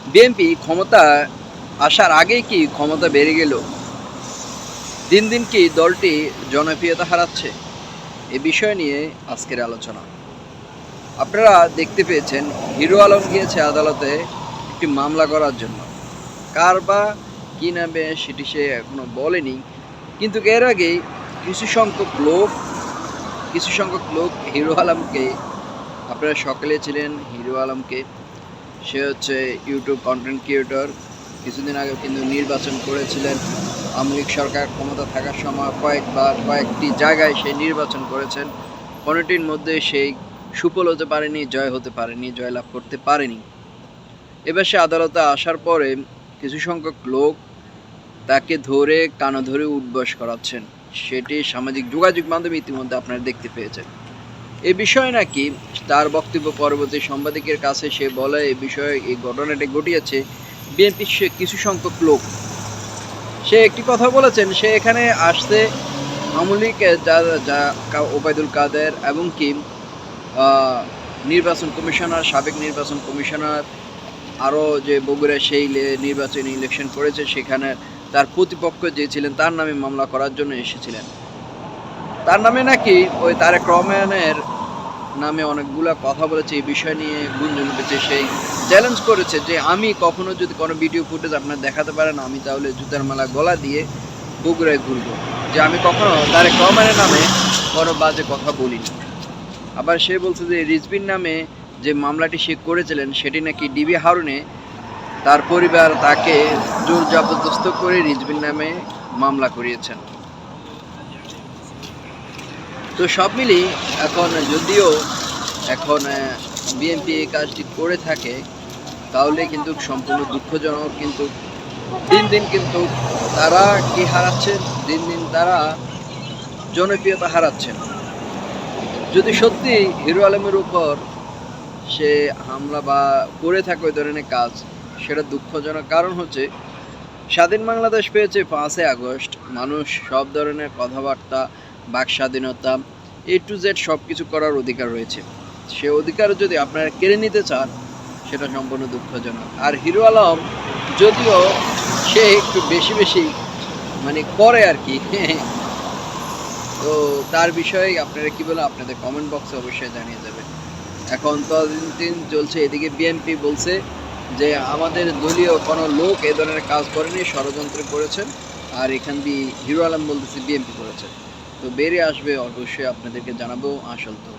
BNP ক্ষমতা আসার আগেই কি ক্ষমতা বেড়ে গেল? দিন দিন কি দলটি জনপ্রিয়তা হারাচ্ছে? এ বিষয় নিয়ে আজকের আলোচনা। আপনারা দেখতে পেয়েছেন হিরো আলম গিয়েছে আদালতে একটি মামলা করার জন্য। কার বা কী নামে সেটি সে এখনো বলেনি। কিন্তু এর আগেই কিছু সংখ্যক লোক কিছু সংখ্যক লোক হিরো আলমকে, আপনারা সকলে ছিলেন হিরো আলমকে, সে হচ্ছে ইউটিউব কন্টেন্ট ক্রিয়েটর। কিছুদিন আগে কিন্তু নির্বাচন করেছিলেন। আওয়ামী লীগ সরকার ক্ষমতা থাকার সময় কয়েকটি জায়গায় সে নির্বাচন করেছেন। কোনোটির মধ্যে সেই সুফল হতে পারেনি, জয় হতে পারেনি, জয়লাভ করতে পারেনি। এবার সে আদালতে আসার পরে কিছু সংখ্যক লোক তাকে ধরে কানে ধরে উঠবস করাচ্ছেন। সেটি সামাজিক যোগাযোগ মাধ্যমে ইতিমধ্যে আপনারা দেখতে পেয়েছেন। এ বিষয়ে নাকি তার বক্তব্য পরবর্তী সাংবাদিকের কাছে সে বলে এই বিষয়ে এই ঘটনাটি ঘটিয়েছে বিএনপির কিছু সংখ্যক লোক। সে একটি কথা বলেছেন, সে এখানে আসছে আওয়ামী লীগ ওবায়দুল কাদের এবং কি নির্বাচন কমিশনার, সাবেক নির্বাচন কমিশনার, আরও যে বগুড়া সেই নির্বাচনী ইলেকশন করেছে সেখানে তার প্রতিপক্ষ যে ছিলেন তার নামে মামলা করার জন্য এসেছিলেন। তার নামে নাকি ওই তারেক রহমানের নামে অনেকগুলা কথা বলেছে। এই বিষয় নিয়ে গুঞ্জন উঠেছে। সেই চ্যালেঞ্জ করেছে যে আমি কখনো যদি কোনো ভিডিও ফুটেজ আপনার দেখাতে পারেন, আমি তাহলে জুতার মালা গলা দিয়ে বগুড়ায় ঘুরবো, যে আমি কখনো তারেক রহমানের নামে কোনো বাজে কথা বলিনি। আবার সে বলছে যে রিজভির নামে যে মামলাটি সে করেছিলেন সেটি নাকি ডিবি হারুনে তার পরিবার তাকে জোর জবরদস্ত করে রিজভির নামে মামলা করিয়েছেন। তো সব মিলিয়ে এখন বিএনপি এই কাজটি করে থাকে, তাহলে কিন্তু সম্পূর্ণ দুঃখজনক। কিন্তু দিন দিন কিন্তু তারা কি হারাচ্ছেন, দিন দিন তারা জনপ্রিয়তা হারাচ্ছেন। যদি সত্যি হিরো আলমের উপর সে হামলা বা করে থাকে ওই ধরনের কাজ, সেটা দুঃখজনক। কারণ হচ্ছে স্বাধীন বাংলাদেশ পেয়েছে 5ই আগস্ট। মানুষ সব ধরনের কথাবার্তা, বাক স্বাধীনতা, এ টু জেড সব কিছু করার অধিকার রয়েছে। সে অধিকার যদি আপনারা কেড়ে নিতে চান, সেটা সম্পূর্ণ দুঃখজনক। আর হিরো আলম যদিও সে একটু বেশি মানে করে আর কি তো তার বিষয়ে আপনারা কি বলেন আপনাদের কমেন্ট বক্সে অবশ্যই জানিয়ে যাবেন। এখন তদন্তিন চলছে, এদিকে বিএনপি বলছে যে আমাদের দলীয় কোনো লোক এ ধরনের কাজ করেনি, ষড়যন্ত্র করেছেন। আর এখান দিয়ে হিরো আলম বলতেছে বিএনপি করেছে। তো বেরিয়ে আসবে, অবশ্যই আপনাদেরকে জানাবো আসল তো।